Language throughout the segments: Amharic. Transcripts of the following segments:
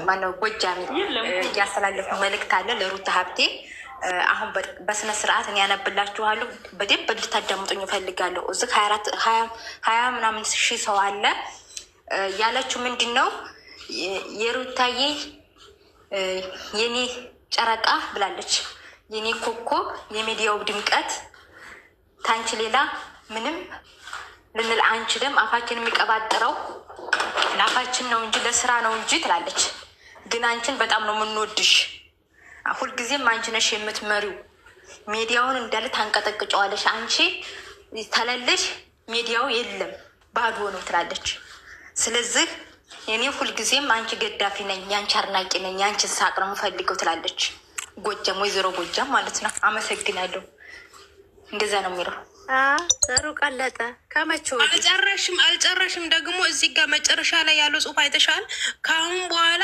ማነው ጎጃሜ ያስተላለፈው መልእክት አለ ለሩታ ሀብቴ። አሁን በስነ ስርዓት እኔ ያነብላችኋለሁ። በደንብ እንድታዳምጡኝ እፈልጋለሁ። እዚህ 20 ምናምን ሺህ ሰው አለ። ያለችው ምንድን ነው? የሩታዬ የኔ ጨረቃ ብላለች። የኔ ኮከብ፣ የሚዲያው ድምቀት፣ ታንቺ ሌላ ምንም ልንል አንችልም። አፋችን የሚቀባጥረው ለአፋችን ነው እንጂ ለስራ ነው እንጂ ትላለች። ግን አንቺን በጣም ነው የምንወድሽ። ሁልጊዜም አንቺ ነሽ የምትመሪው። ሚዲያውን እንዳለ ታንቀጠቅጨዋለሽ። አንቺ ተለለሽ ሚዲያው የለም ባዶ ነው ትላለች። ስለዚህ እኔ ሁልጊዜም አንቺ ገዳፊ ነኝ፣ የአንቺ አድናቂ ነኝ፣ የአንቺን ሳቅ ነው የምፈልገው ትላለች። ጎጃም ወይዘሮ ጎጃም ማለት ነው። አመሰግናለሁ። እንደዛ ነው የሚለው። ዘሩ ቀለጠ ከመቼው አልጨረሽም። ደግሞ እዚህ ጋር መጨረሻ ላይ ያለው ጽሑፍ አይተሻል። ከአሁን በኋላ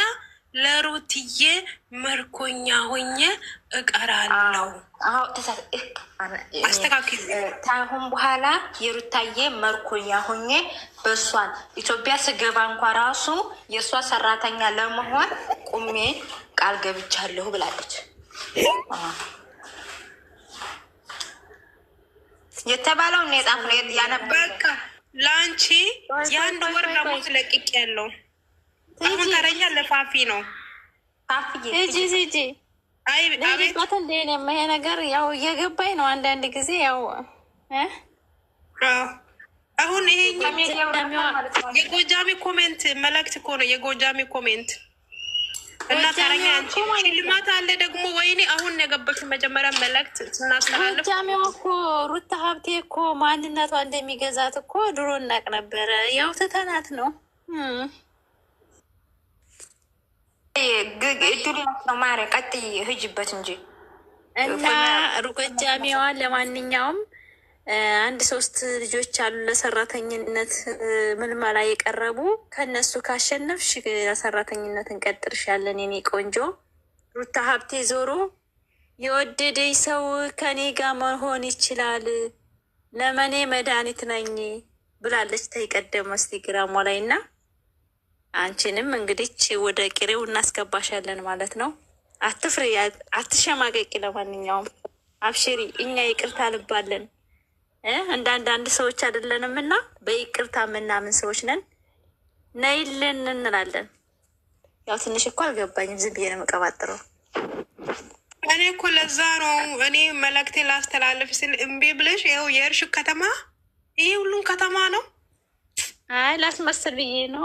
ለሩትዬ መርኮኛ ሆኜ እቀራለሁ። አስተካክል። ከአሁን በኋላ የሩታዬ መርኮኛ ሆኜ በእሷን ኢትዮጵያ ስገባ እንኳ ራሱ የእሷ ሰራተኛ ለመሆን ቁሜ ቃል ገብቻለሁ ብላለች። የተባለው ኔጣፍ ነው ያነበበ። ለአንቺ የአንድ ወር ደሞዝ ለቅቅ ያለው አሁን ተረኛ ለፋፊ ነው። ሂጂ አቤት እንደ ይሄ ነገር ያው እየገባኝ ነው። አንዳንድ ጊዜ ያው አሁን ይሄ የጎጃሚ ኮሜንት መልእክት እኮ ነው። የጎጃሚ ኮሜንት እና ተረኛ አንቺ ሽልማት አለ ደግሞ። ወይኔ አሁን የገባች መጀመሪያ መልእክት ስናስተላልፍ ጎጃሚዋ እኮ ሩታ ሀብቴ እኮ ማንነቷ እንደሚገዛት እኮ ድሮ እናቅ ነበረ። ያው ትተናት ነው እድሉ ነው። ማርያ ቀጥይ ህጅበት እንጂ እና ጎጃሚዋን ለማንኛውም 1-3 ልጆች አሉ ለሰራተኝነት ምልመላ የቀረቡ። ከነሱ ካሸነፍሽ ለሰራተኝነት እንቀጥርሻለን የኔ ቆንጆ። ሩታ ሀብቴ ዞሮ የወደደኝ ሰው ከኔ ጋር መሆን ይችላል፣ ለመኔ መድኃኒት ነኝ ብላለች። ተይቀደም ኢንስታግራሟ ላይ እና አንቺንም እንግዲህ ወደ ቅሬው እናስገባሻለን ማለት ነው። አትፍሪ፣ አትሸማቀቂ። ለማንኛውም አብሽሪ፣ እኛ ይቅርታ ልባለን። አንዳንድ ሰዎች አይደለንም እና በይቅርታ ምናምን ሰዎች ነን። ነይልን እንላለን። ያው ትንሽ እኮ አልገባኝም፣ ዝም ብዬ ነው የምቀባጥረው። እኔ እኮ ለዛ ነው እኔ መልእክቴ ላስተላለፍ ስል እምቢ ብለሽ ይኸው የእርሽ ከተማ ይሄ ሁሉም ከተማ ነው። አይ ላስመስል ብዬ ነው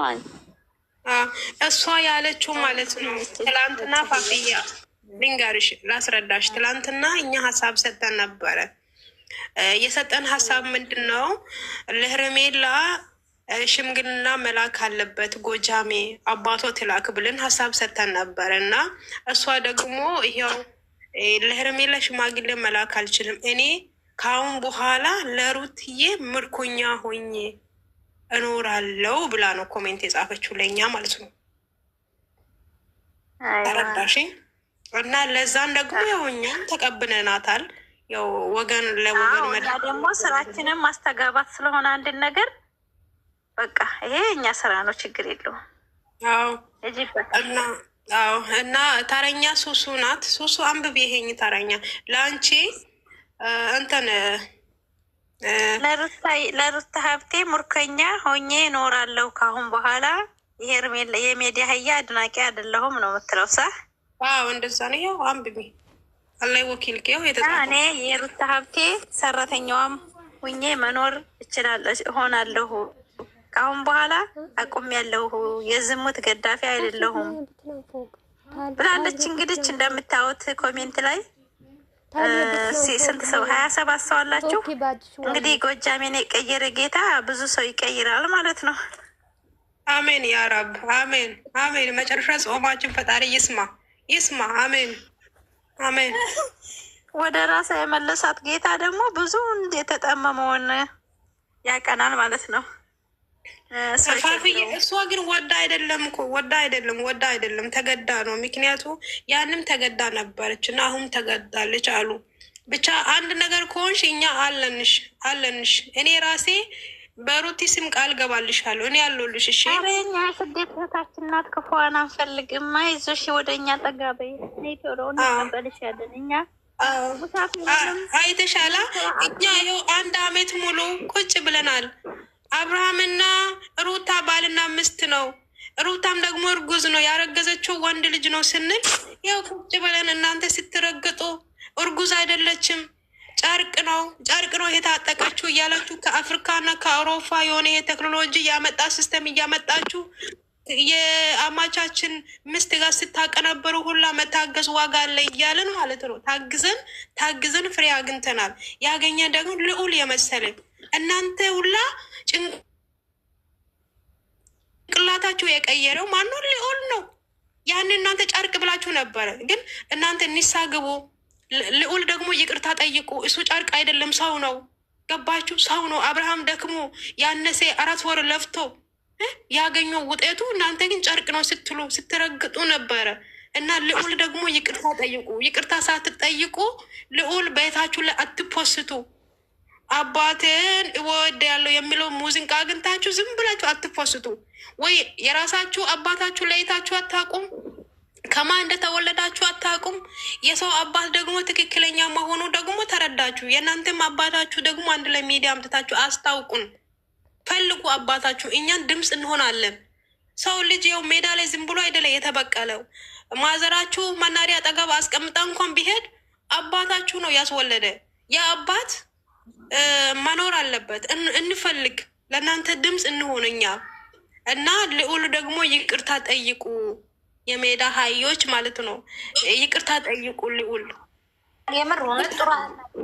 እሷ ያለችው ማለት ነው። ትላንትና ፋፍያ ልንገርሽ፣ ላስረዳሽ። ትላንትና እኛ ሀሳብ ሰጠን ነበረ። የሰጠን ሀሳብ ምንድን ነው? ለሄርሜላ ሽምግልና መላክ አለበት ጎጃሜ አባቷ ትላክ ብለን ሀሳብ ሰጠን ነበረ እና እሷ ደግሞ ይኸው ለሄርሜላ ሽማግሌ መላክ አልችልም፣ እኔ ከአሁን በኋላ ለሩትዬ ምርኮኛ ሆኜ እኖራለው ብላ ነው ኮሜንት የጻፈችው ለእኛ ማለት ነው። ተረዳሽ? እና ለዛን ደግሞ ያው እኛም ተቀብለናታል። ያው ወገን ለወገን መዳ ደግሞ ስራችንን ማስተጋባት ስለሆነ አንድን ነገር በቃ ይሄ እኛ ስራ ነው፣ ችግር የለውም። እና ተረኛ ሱሱ ናት። ሱሱ አንብቤ ይሄኝ ተረኛ ለአንቺ እንትን ለሩታ ሀብቴ ሙርከኛ ሆኜ እኖራለሁ ካሁን በኋላ የሜዲያ አህያ አድናቂ አይደለሁም ነው የምትለው። ሳ እንደዛ ነው። ያው አንብቤ አላይ ወኪል እኔ የሩታ ሀብቴ ሰራተኛዋም ሁኜ መኖር እሆናለሁ። ካሁን በኋላ አቁሜያለሁ። የዝሙት ገዳፊ አይደለሁም ብላለች። እንግዲህ እንደምታዩት ኮሜንት ላይ ስንት ሰው 27 ሰው አላችሁ። እንግዲህ ጎጃሜን የቀየረ ጌታ ብዙ ሰው ይቀይራል ማለት ነው። አሜን ያ ረብ፣ አሜን አሜን። መጨረሻ ጾማችን ፈጣሪ ይስማ። አሜን አሜን። ወደ ራሳ የመለሳት ጌታ ደግሞ ብዙ የተጠመመውን ያቀናል ማለት ነው። እሷ ግን ወዳ አይደለም ተገዳ ነው። ምክንያቱ ያንም ተገዳ ነበረች እና አሁን ተገዳለች አሉ። ብቻ አንድ ነገር ከሆንሽ እኛ አለንሽ። እኔ ራሴ በሩቲ ስም ቃል ገባልሻለሁ እኔ ያለሁልሽ። እሺ አሬኛ ስደት እህታችን ናት፣ ክፉዋን አንፈልግም። አይዞሽ ወደኛ ጠጋ በይ። ኔቶሮ እንቀበልሻለን እኛ አይተሻላ። እኛ ይኸው 1 አመት ሙሉ ቁጭ ብለናል። አብርሃምና ሩታ ባልና ሚስት ነው። ሩታም ደግሞ እርጉዝ ነው፣ ያረገዘችው ወንድ ልጅ ነው ስንል ያው ቁጭ ብለን እናንተ ስትረግጡ እርጉዝ አይደለችም ጨርቅ ነው የታጠቀችው እያላችሁ ከአፍሪካና ከአውሮፓ የሆነ የቴክኖሎጂ ያመጣ ሲስተም እያመጣችሁ የአማቻችን ምስት ጋር ስታቀነበሩ ሁላ መታገዝ ዋጋ አለ እያለን ማለት ነው። ታግዘን ፍሬ አግኝተናል። ያገኘ ደግሞ ልዑል የመሰለ እናንተ ሁላ ጭንቅላታችሁ የቀየረው ማነው? ልዑል ነው። ያን እናንተ ጨርቅ ብላችሁ ነበረ፣ ግን እናንተ ንስሐ ግቡ። ልዑል ደግሞ ይቅርታ ጠይቁ። እሱ ጨርቅ አይደለም ሰው ነው። ገባችሁ? ሰው ነው። አብርሃም ደክሞ ያነሰ 4 ወር ለፍቶ ያገኘው ውጤቱ፣ እናንተ ግን ጨርቅ ነው ስትሉ ስትረግጡ ነበረ። እና ልዑል ደግሞ ይቅርታ ጠይቁ። ይቅርታ ሳትጠይቁ ልዑል ቤታችሁ ላይ አትፖስቱ። አባትን እወድ ያለው የሚለው ሙዚቃ አግኝታችሁ ዝም ብላችሁ አትፖስቱ። ወይ የራሳችሁ አባታችሁ ለይታችሁ አታውቁም። ከማን እንደተወለዳችሁ አታውቁም። የሰው አባት ደግሞ ትክክለኛ መሆኑ ደግሞ ተረዳችሁ። የእናንተም አባታችሁ ደግሞ አንድ ላይ ሚዲያ አምጥታችሁ አስታውቁን። ፈልጉ አባታችሁ፣ እኛን ድምፅ እንሆናለን። ሰው ልጅ የው ሜዳ ላይ ዝም ብሎ አይደለ የተበቀለው። ማዘራችሁ መናሪያ አጠገብ አስቀምጣ እንኳን ቢሄድ አባታችሁ ነው ያስወለደ። ያ አባት መኖር አለበት። እንፈልግ፣ ለእናንተ ድምፅ እንሆን እኛ። እና ልዑል ደግሞ ይቅርታ ጠይቁ። የሜዳ ሀዮች ማለት ነው። ይቅርታ ጠይቁ ልዑል። የምር ጥሩ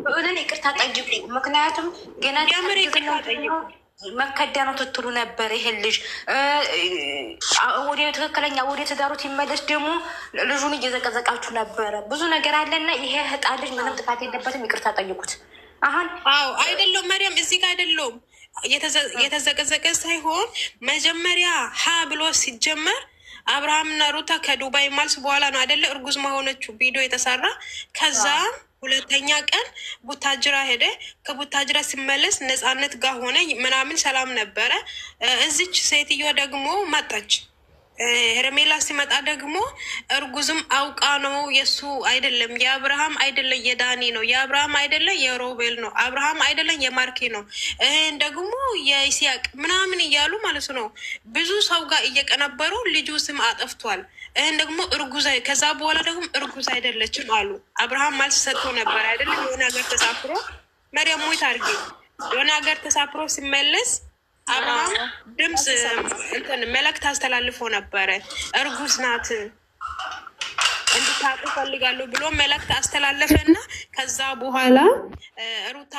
ልዑልን ይቅርታ ጠይቁ። ምክንያቱም ገና የምር ይቅርታ ጠይቁ። መከዳ ነው ትትሉ ነበር። ይሄን ልጅ ወደ ትክክለኛ ወደ ትዳሩት ይመለስ ደግሞ ልጁን እየዘቀዘቃችሁ ነበረ። ብዙ ነገር አለና ይሄ ህጣን ልጅ ምንም ጥፋት የለበትም። ይቅርታ ጠይቁት። አሁን አይደለም መሪያም እዚህ ጋር አይደለም የተዘቀዘቀ ሳይሆን መጀመሪያ ሀ ብሎ ሲጀመር አብርሃምና ሩታ ከዱባይ ማልስ በኋላ ነው አይደለ እርጉዝ መሆነችው ቪዲዮ የተሰራ። ከዛ 2ኛ ቀን ቡታጅራ ሄደ። ከቡታጅራ ሲመለስ ነፃነት ጋር ሆነ ምናምን ሰላም ነበረ። እዚች ሴትዮ ደግሞ መጣች። ሄርሜላ ሲመጣ ደግሞ እርጉዝም አውቃ ነው። የሱ አይደለም የአብርሃም አይደለም የዳኒ ነው። የአብርሃም አይደለም የሮቤል ነው። አብርሃም አይደለም የማርኬ ነው። ይህን ደግሞ የኢስያቅ ምናምን እያሉ ማለት ነው። ብዙ ሰው ጋር እየቀነበሩ ልጁ ስም አጠፍቷል። ይህን ደግሞ እርጉዝ፣ ከዛ በኋላ ደግሞ እርጉዝ አይደለችም አሉ። አብርሃም ማልስ ሰጥቶ ነበር አይደለም። የሆነ ሀገር ተሳፍሮ መሪያም ሞት አድርጌ የሆነ ሀገር ተሳፍሮ ሲመለስ አብርሃም ድምፅ መልእክት አስተላልፎ ነበረ። እርጉዝ ናት እንድታውቁ ፈልጋለሁ ብሎ መልእክት አስተላለፈና ከዛ በኋላ ሩታ